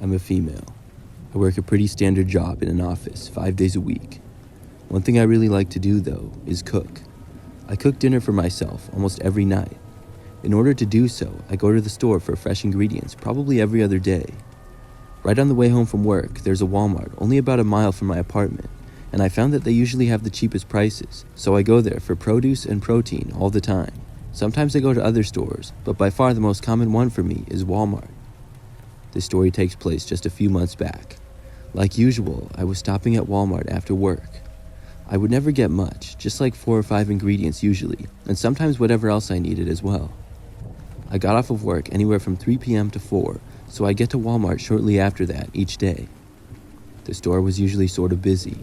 I'm a female. I work a pretty standard job in an office 5 days a week. One thing I really like to do, though, is cook. I cook dinner for myself almost every night. In order to do so, I go to the store for fresh ingredients probably every other day. Right on the way home from work, there's a Walmart only about a mile from my apartment, and I found that they usually have the cheapest prices, so I go there for produce and protein all the time. Sometimes I go to other stores, but by far the most common one for me is Walmart. This story takes place just a few months back. Like usual, I was stopping at Walmart after work. I would never get much, just like 4 or 5 ingredients usually, and sometimes whatever else I needed as well. I got off of work anywhere from 3 p.m. to 4, so I get to Walmart shortly after that each day. The store was usually sort of busy.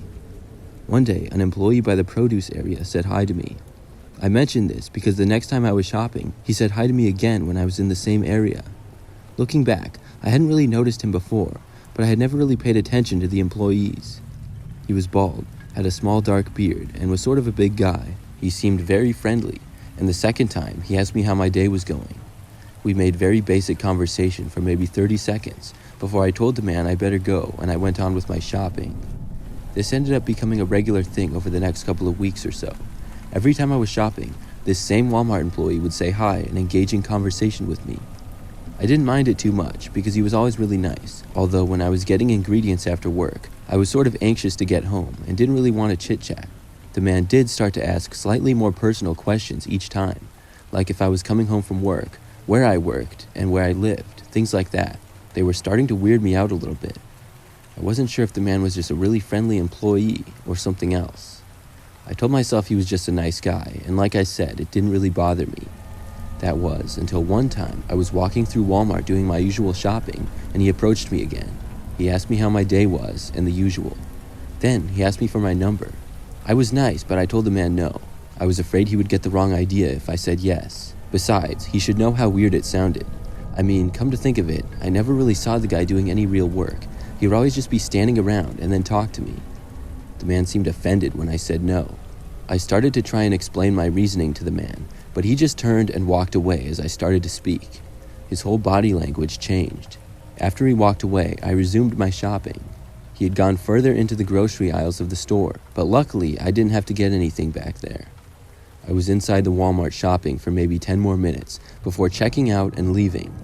One day, an employee by the produce area said hi to me. I mentioned this because the next time I was shopping, he said hi to me again when I was in the same area. Looking back, I hadn't really noticed him before, but I had never really paid attention to the employees. He was bald, had a small dark beard, and was sort of a big guy. He seemed very friendly, and the second time, he asked me how my day was going. We made very basic conversation for maybe 30 seconds before I told the man I better go and I went on with my shopping. This ended up becoming a regular thing over the next couple of weeks or so. Every time I was shopping, this same Walmart employee would say hi and engage in conversation with me. I didn't mind it too much because he was always really nice, although when I was getting ingredients after work, I was sort of anxious to get home and didn't really want to chit-chat. The man did start to ask slightly more personal questions each time, like if I was coming home from work, where I worked, and where I lived, things like that. They were starting to weird me out a little bit. I wasn't sure if the man was just a really friendly employee or something else. I told myself he was just a nice guy, and like I said, it didn't really bother me. That was until one time I was walking through Walmart doing my usual shopping, and he approached me again. He asked me how my day was, and the usual. Then he asked me for my number. I was nice, but I told the man no. I was afraid he would get the wrong idea if I said yes. Besides, he should know how weird it sounded. I mean, come to think of it, I never really saw the guy doing any real work. He would always just be standing around and then talk to me. The man seemed offended when I said no. I started to try and explain my reasoning to the man, but he just turned and walked away as I started to speak. His whole body language changed. After he walked away, I resumed my shopping. He had gone further into the grocery aisles of the store, but luckily I didn't have to get anything back there. I was inside the Walmart shopping for maybe 10 more minutes before checking out and leaving.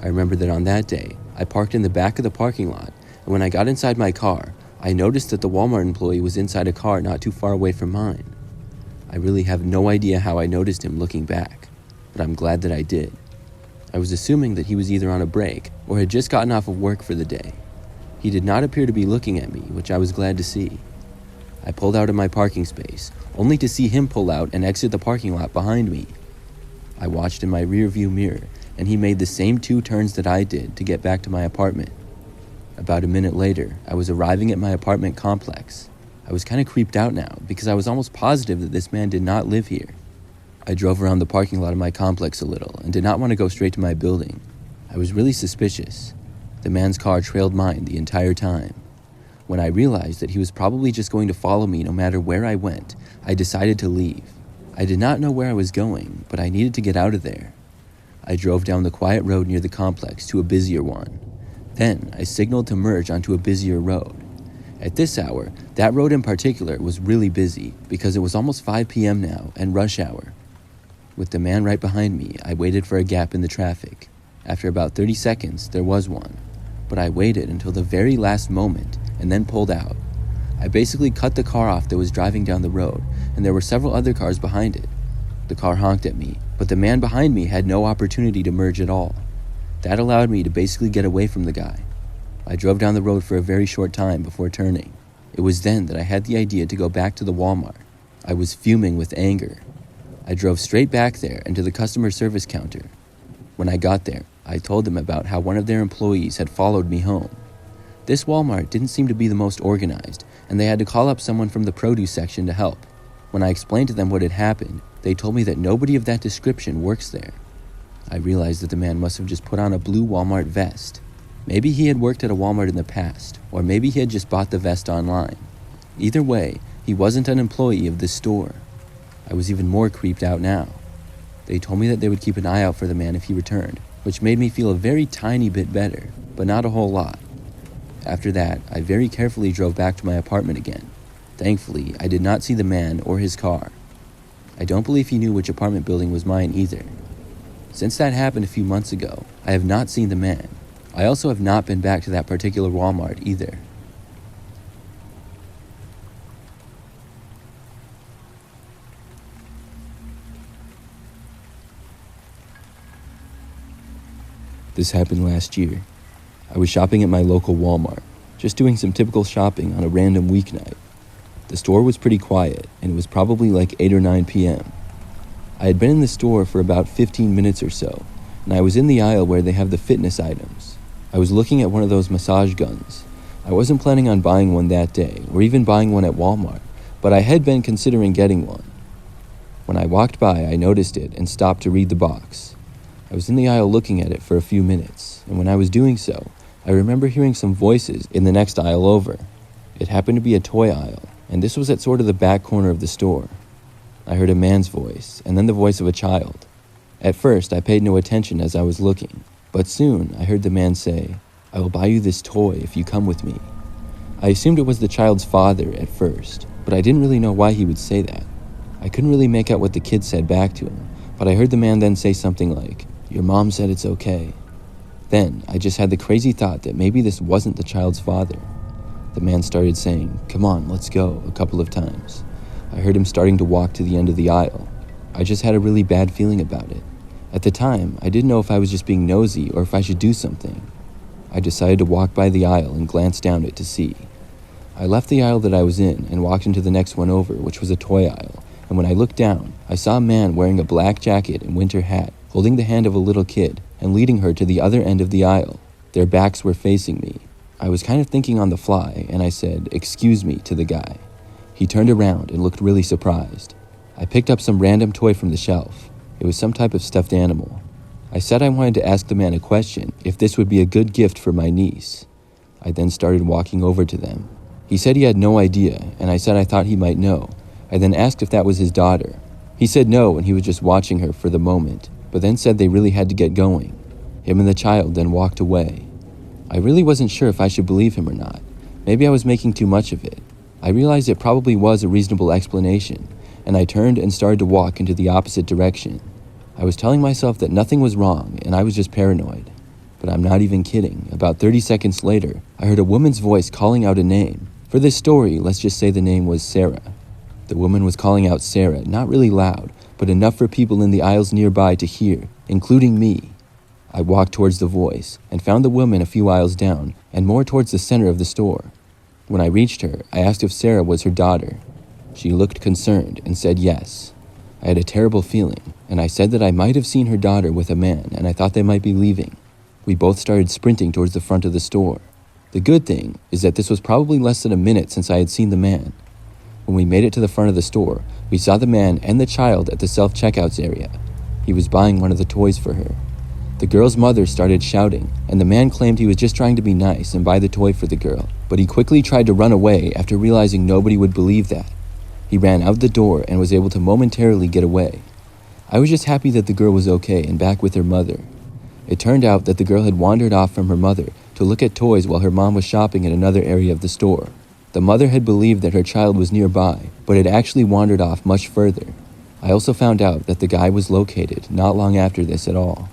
I remember that on that day, I parked in the back of the parking lot, and when I got inside my car, I noticed that the Walmart employee was inside a car not too far away from mine. I really have no idea how I noticed him looking back, but I'm glad that I did. I was assuming that he was either on a break or had just gotten off of work for the day. He did not appear to be looking at me, which I was glad to see. I pulled out of my parking space, only to see him pull out and exit the parking lot behind me. I watched in my rearview mirror, and he made the same 2 turns that I did to get back to my apartment. About a minute later, I was arriving at my apartment complex. I was kind of creeped out now because I was almost positive that this man did not live here. I drove around the parking lot of my complex a little and did not want to go straight to my building. I was really suspicious. The man's car trailed mine the entire time. When I realized that he was probably just going to follow me no matter where I went, I decided to leave. I did not know where I was going, but I needed to get out of there. I drove down the quiet road near the complex to a busier one. Then I signaled to merge onto a busier road. At this hour, that road in particular was really busy because it was almost 5 p.m. now and rush hour. With the man right behind me, I waited for a gap in the traffic. After about 30 seconds, there was one, but I waited until the very last moment and then pulled out. I basically cut the car off that was driving down the road, and there were several other cars behind it. The car honked at me, but the man behind me had no opportunity to merge at all. That allowed me to basically get away from the guy. I drove down the road for a very short time before turning. It was then that I had the idea to go back to the Walmart. I was fuming with anger. I drove straight back there and to the customer service counter. When I got there, I told them about how one of their employees had followed me home. This Walmart didn't seem to be the most organized, and they had to call up someone from the produce section to help. When I explained to them what had happened, they told me that nobody of that description works there. I realized that the man must have just put on a blue Walmart vest. Maybe he had worked at a Walmart in the past, or maybe he had just bought the vest online. Either way, he wasn't an employee of this store. I was even more creeped out now. They told me that they would keep an eye out for the man if he returned, which made me feel a very tiny bit better. but not a whole lot. After that, I very carefully drove back to my apartment again. Thankfully, I did not see the man or his car. I don't believe he knew which apartment building was mine either. Since that happened a few months ago, I have not seen the man. I also have not been back to that particular Walmart either. This happened last year. I was shopping at my local Walmart, just doing some typical shopping on a random weeknight. The store was pretty quiet, and it was probably like 8 or 9 p.m. I had been in the store for about 15 minutes or so, and I was in the aisle where they have the fitness items. I was looking at one of those massage guns. I wasn't planning on buying one that day, or even buying one at Walmart, but I had been considering getting one. When I walked by, I noticed it and stopped to read the box. I was in the aisle looking at it for a few minutes, and when I was doing so, I remember hearing some voices in the next aisle over. It happened to be a toy aisle, and this was at sort of the back corner of the store. I heard a man's voice, and then the voice of a child. At first, I paid no attention as I was looking, but soon I heard the man say, "I will buy you this toy if you come with me." I assumed it was the child's father at first, but I didn't really know why he would say that. I couldn't really make out what the kid said back to him, but I heard the man then say something like, "Your mom said it's okay." Then, I just had the crazy thought that maybe this wasn't the child's father. The man started saying, "Come on, let's go," a couple of times. I heard him starting to walk to the end of the aisle. I just had a really bad feeling about it. At the time, I didn't know if I was just being nosy or if I should do something. I decided to walk by the aisle and glance down it to see. I left the aisle that I was in and walked into the next one over, which was a toy aisle, and when I looked down, I saw a man wearing a black jacket and winter hat, holding the hand of a little kid and leading her to the other end of the aisle. Their backs were facing me. I was kind of thinking on the fly, and I said, "Excuse me," to the guy. He turned around and looked really surprised. I picked up some random toy from the shelf. It was some type of stuffed animal. I said I wanted to ask the man a question, if this would be a good gift for my niece. I then started walking over to them. He said he had no idea, and I said I thought he might know. I then asked if that was his daughter. He said no, and he was just watching her for the moment, but then said they really had to get going. Him and the child then walked away. I really wasn't sure if I should believe him or not. Maybe I was making too much of it. I realized it probably was a reasonable explanation, and I turned and started to walk into the opposite direction. I was telling myself that nothing was wrong and I was just paranoid. But I'm not even kidding. About 30 seconds later, I heard a woman's voice calling out a name. For this story, let's just say the name was Sarah. The woman was calling out Sarah, not really loud, but enough for people in the aisles nearby to hear, including me. I walked towards the voice and found the woman a few aisles down and more towards the center of the store. When I reached her, I asked if Sarah was her daughter. She looked concerned and said yes. I had a terrible feeling, and I said that I might have seen her daughter with a man and I thought they might be leaving. We both started sprinting towards the front of the store. The good thing is that this was probably less than a minute since I had seen the man. When we made it to the front of the store, we saw the man and the child at the self-checkouts area. He was buying one of the toys for her. The girl's mother started shouting, and the man claimed he was just trying to be nice and buy the toy for the girl, but he quickly tried to run away after realizing nobody would believe that. He ran out the door and was able to momentarily get away. I was just happy that the girl was okay and back with her mother. It turned out that the girl had wandered off from her mother to look at toys while her mom was shopping in another area of the store. The mother had believed that her child was nearby, but had actually wandered off much further. I also found out that the guy was located not long after this at all.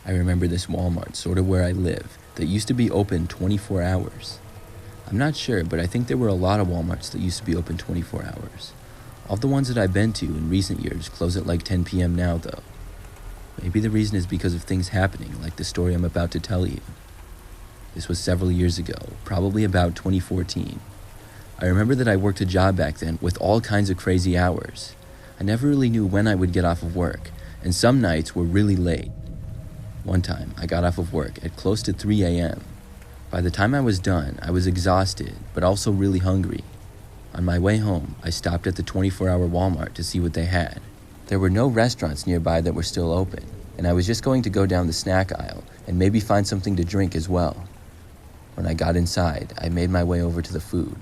I remember this Walmart, sort of where I live, that used to be open 24 hours. I'm not sure, but I think there were a lot of Walmarts that used to be open 24 hours. All the ones that I've been to in recent years close at like 10 p.m. now, though. Maybe the reason is because of things happening, like the story I'm about to tell you. This was several years ago, probably about 2014. I remember that I worked a job back then with all kinds of crazy hours. I never really knew when I would get off of work, and some nights were really late. One time, I got off of work at close to 3 a.m. By the time I was done, I was exhausted, but also really hungry. On my way home, I stopped at the 24-hour Walmart to see what they had. There were no restaurants nearby that were still open, and I was just going to go down the snack aisle and maybe find something to drink as well. When I got inside, I made my way over to the food.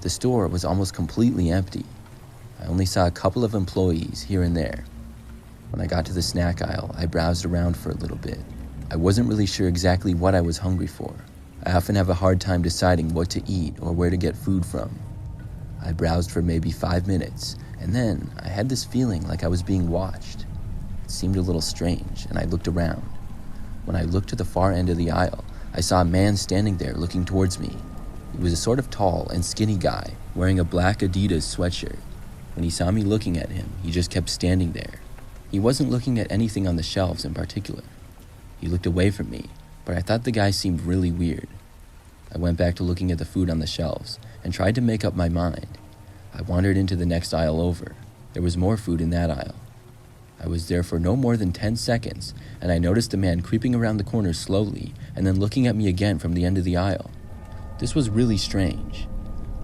The store was almost completely empty. I only saw a couple of employees here and there. When I got to the snack aisle, I browsed around for a little bit. I wasn't really sure exactly what I was hungry for. I often have a hard time deciding what to eat or where to get food from. I browsed for maybe 5 minutes, and then I had this feeling like I was being watched. It seemed a little strange, and I looked around. When I looked to the far end of the aisle, I saw a man standing there looking towards me. He was a sort of tall and skinny guy, wearing a black Adidas sweatshirt. When he saw me looking at him, he just kept standing there. He wasn't looking at anything on the shelves in particular. He looked away from me, but I thought the guy seemed really weird. I went back to looking at the food on the shelves and tried to make up my mind. I wandered into the next aisle over. There was more food in that aisle. I was there for no more than 10 seconds, and I noticed a man creeping around the corner slowly and then looking at me again from the end of the aisle. This was really strange.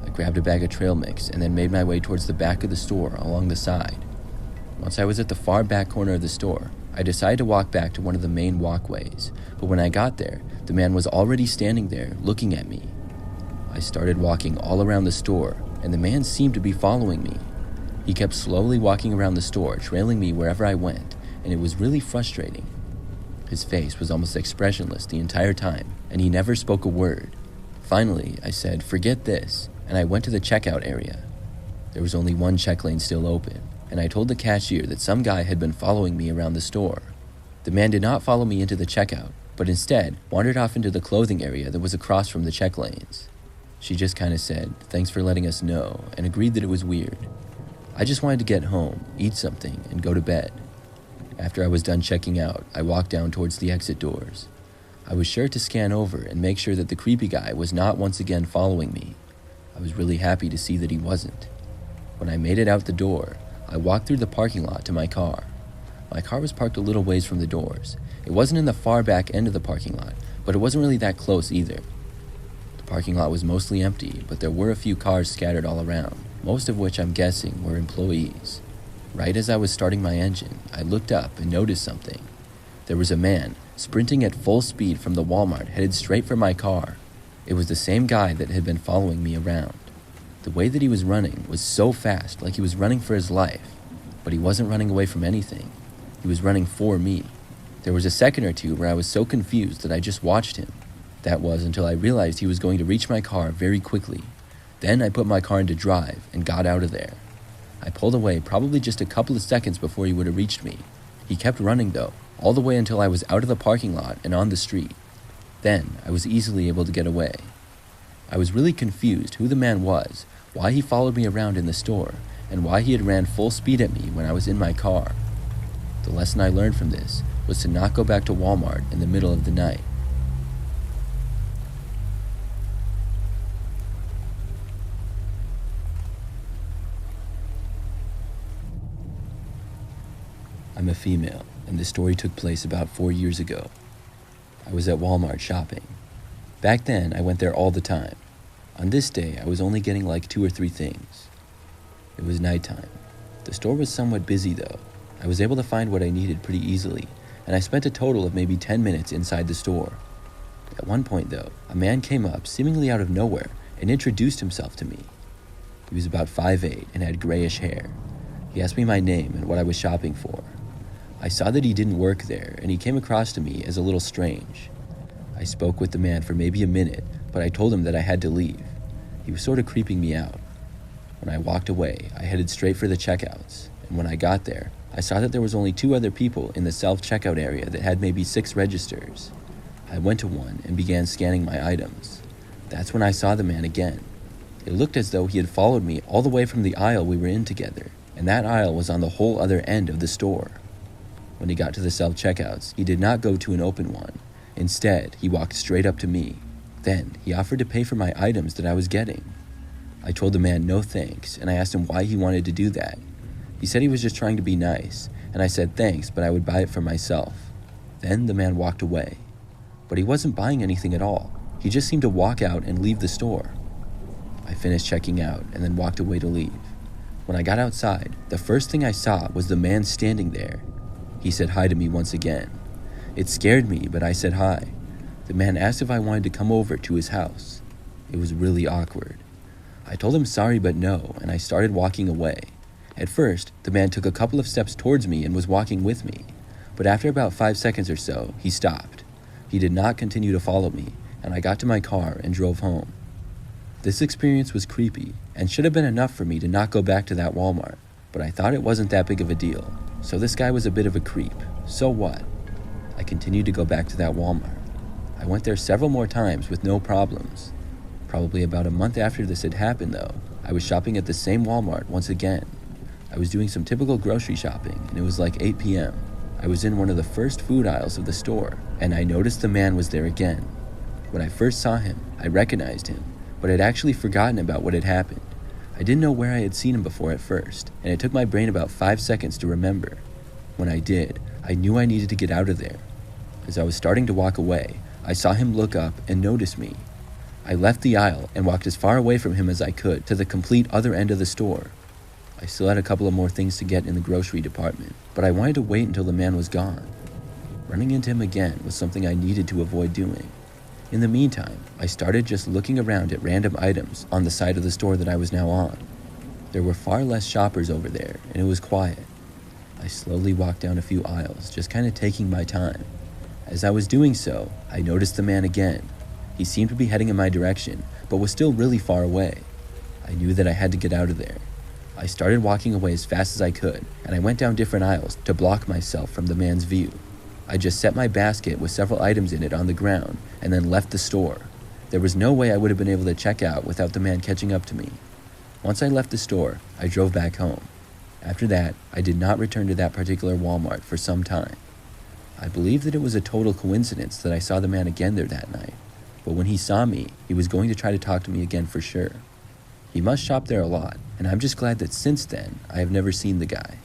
I grabbed a bag of trail mix and then made my way towards the back of the store along the side. Once I was at the far back corner of the store, I decided to walk back to one of the main walkways, but when I got there, the man was already standing there looking at me. I started walking all around the store, and the man seemed to be following me. He kept slowly walking around the store, trailing me wherever I went, and it was really frustrating. His face was almost expressionless the entire time, and he never spoke a word. Finally, I said, "Forget this," and I went to the checkout area. There was only one check lane still open, and I told the cashier that some guy had been following me around the store. The man did not follow me into the checkout, but instead wandered off into the clothing area that was across from the check lanes. She just kind of said, "Thanks for letting us know," and agreed that it was weird. I just wanted to get home, eat something, and go to bed. After I was done checking out, I walked down towards the exit doors. I was sure to scan over and make sure that the creepy guy was not once again following me. I was really happy to see that he wasn't. When I made it out the door, I walked through the parking lot to my car. My car was parked a little ways from the doors. It wasn't in the far back end of the parking lot, but it wasn't really that close either. The parking lot was mostly empty, but there were a few cars scattered all around, most of which I'm guessing were employees. Right as I was starting my engine, I looked up and noticed something. There was a man sprinting at full speed from the Walmart headed straight for my car. It was the same guy that had been following me around. The way that he was running was so fast, like he was running for his life, but he wasn't running away from anything. He was running for me. There was a second or two where I was so confused that I just watched him. That was until I realized he was going to reach my car very quickly. Then I put my car into drive and got out of there. I pulled away probably just a couple of seconds before he would have reached me. He kept running though, all the way until I was out of the parking lot and on the street. Then I was easily able to get away. I was really confused who the man was, why he followed me around in the store, and why he had ran full speed at me when I was in my car. The lesson I learned from this was to not go back to Walmart in the middle of the night. I'm a female, and this story took place about 4 years ago. I was at Walmart shopping. Back then, I went there all the time. On this day, I was only getting like 2 or 3 things. It was nighttime. The store was somewhat busy though. I was able to find what I needed pretty easily, and I spent a total of maybe 10 minutes inside the store. At one point though, a man came up seemingly out of nowhere and introduced himself to me. He was about 5'8" and had grayish hair. He asked me my name and what I was shopping for. I saw that he didn't work there, and he came across to me as a little strange. I spoke with the man for maybe a minute, but I told him that I had to leave. He was sort of creeping me out. When I walked away, I headed straight for the checkouts, and when I got there, I saw that there was only 2 other people in the self-checkout area that had maybe 6 registers. I went to one and began scanning my items. That's when I saw the man again. It looked as though he had followed me all the way from the aisle we were in together, and that aisle was on the whole other end of the store. When he got to the self-checkouts, he did not go to an open one. Instead, he walked straight up to me. Then, he offered to pay for my items that I was getting. I told the man no thanks, and I asked him why he wanted to do that. He said he was just trying to be nice, and I said thanks, but I would buy it for myself. Then the man walked away. But he wasn't buying anything at all. He just seemed to walk out and leave the store. I finished checking out and then walked away to leave. When I got outside, the first thing I saw was the man standing there. He said hi to me once again. It scared me, but I said hi. The man asked if I wanted to come over to his house. It was really awkward. I told him sorry but no, and I started walking away. At first, the man took a couple of steps towards me and was walking with me, but after about 5 seconds or so, he stopped. He did not continue to follow me, and I got to my car and drove home. This experience was creepy and should have been enough for me to not go back to that Walmart, but I thought it wasn't that big of a deal. So this guy was a bit of a creep. So what? I continued to go back to that Walmart. I went there several more times with no problems. Probably about a month after this had happened though, I was shopping at the same Walmart once again. I was doing some typical grocery shopping and it was like 8 p.m. I was in one of the first food aisles of the store and I noticed the man was there again. When I first saw him, I recognized him, but I'd actually forgotten about what had happened. I didn't know where I had seen him before at first, and it took my brain about 5 seconds to remember. When I did, I knew I needed to get out of there. As I was starting to walk away, I saw him look up and notice me. I left the aisle and walked as far away from him as I could to the complete other end of the store. I still had a couple of more things to get in the grocery department, but I wanted to wait until the man was gone. Running into him again was something I needed to avoid doing. In the meantime, I started just looking around at random items on the side of the store that I was now on. There were far less shoppers over there, and it was quiet. I slowly walked down a few aisles, just kind of taking my time. As I was doing so, I noticed the man again. He seemed to be heading in my direction, but was still really far away. I knew that I had to get out of there. I started walking away as fast as I could, and I went down different aisles to block myself from the man's view. I just set my basket with several items in it on the ground and then left the store. There was no way I would have been able to check out without the man catching up to me. Once I left the store, I drove back home. After that, I did not return to that particular Walmart for some time. I believe that it was a total coincidence that I saw the man again there that night, but when he saw me, he was going to try to talk to me again for sure. He must shop there a lot, and I'm just glad that since then, I have never seen the guy.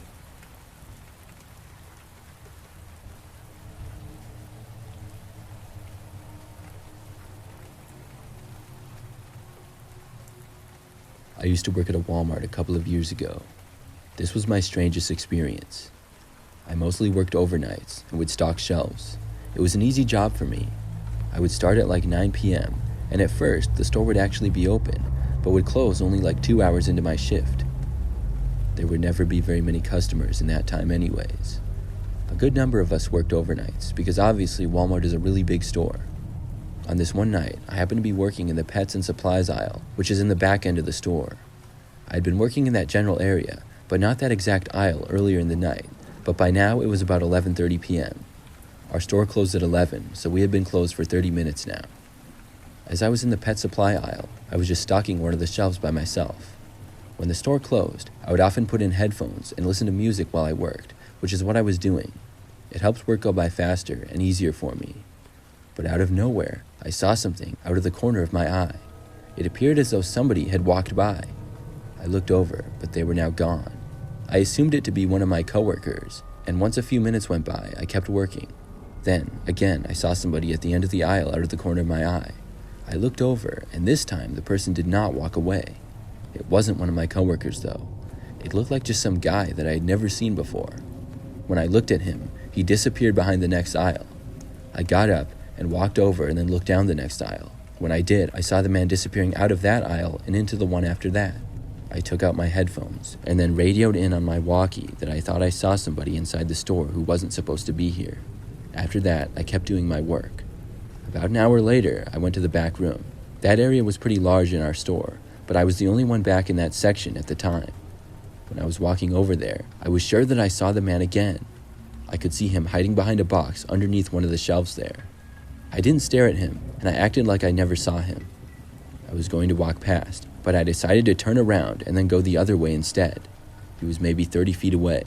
I used to work at a Walmart a couple of years ago. This was my strangest experience. I mostly worked overnights and would stock shelves. It was an easy job for me. I would start at like 9 p.m. and at first the store would actually be open, but would close only like 2 hours into my shift. There would never be very many customers in that time anyways. A good number of us worked overnights because obviously Walmart is a really big store. On this one night, I happened to be working in the pets and supplies aisle, which is in the back end of the store. I had been working in that general area, but not that exact aisle earlier in the night, but by now it was about 11:30 p.m. Our store closed at 11, so we had been closed for 30 minutes now. As I was in the pet supply aisle, I was just stocking one of the shelves by myself. When the store closed, I would often put in headphones and listen to music while I worked, which is what I was doing. It helped work go by faster and easier for me. But out of nowhere, I saw something out of the corner of my eye. It appeared as though somebody had walked by. I looked over, but they were now gone. I assumed it to be one of my coworkers, and once a few minutes went by, I kept working. Then, again, I saw somebody at the end of the aisle out of the corner of my eye. I looked over, and this time the person did not walk away. It wasn't one of my coworkers, though. It looked like just some guy that I had never seen before. When I looked at him, he disappeared behind the next aisle. I got up and walked over and then looked down the next aisle. When I did, I saw the man disappearing out of that aisle and into the one after that. I took out my headphones and then radioed in on my walkie that I thought I saw somebody inside the store who wasn't supposed to be here. After that, I kept doing my work. About an hour later, I went to the back room. That area was pretty large in our store, but I was the only one back in that section at the time. When I was walking over there, I was sure that I saw the man again. I could see him hiding behind a box underneath one of the shelves there. I didn't stare at him, and I acted like I never saw him. I was going to walk past, but I decided to turn around and then go the other way instead. He was maybe 30 feet away.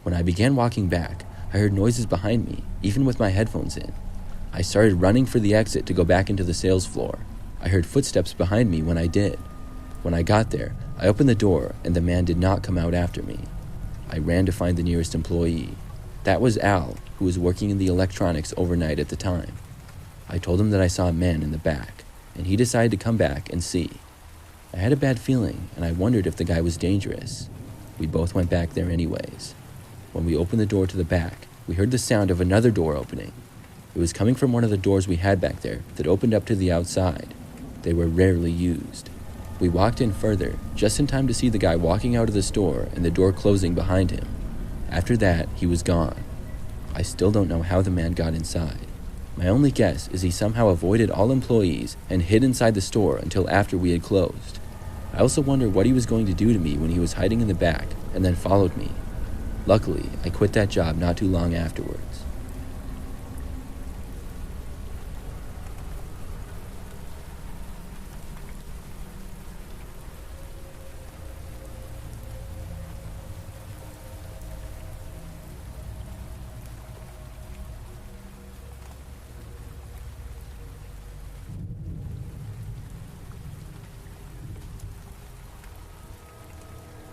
When I began walking back, I heard noises behind me, even with my headphones in. I started running for the exit to go back into the sales floor. I heard footsteps behind me when I did. When I got there, I opened the door, and the man did not come out after me. I ran to find the nearest employee. That was Al, who was working in the electronics overnight at the time. I told him that I saw a man in the back, and he decided to come back and see. I had a bad feeling, and I wondered if the guy was dangerous. We both went back there anyways. When we opened the door to the back, we heard the sound of another door opening. It was coming from one of the doors we had back there that opened up to the outside. They were rarely used. We walked in further, just in time to see the guy walking out of the store and the door closing behind him. After that, he was gone. I still don't know how the man got inside. My only guess is he somehow avoided all employees and hid inside the store until after we had closed. I also wonder what he was going to do to me when he was hiding in the back and then followed me. Luckily, I quit that job not too long afterwards.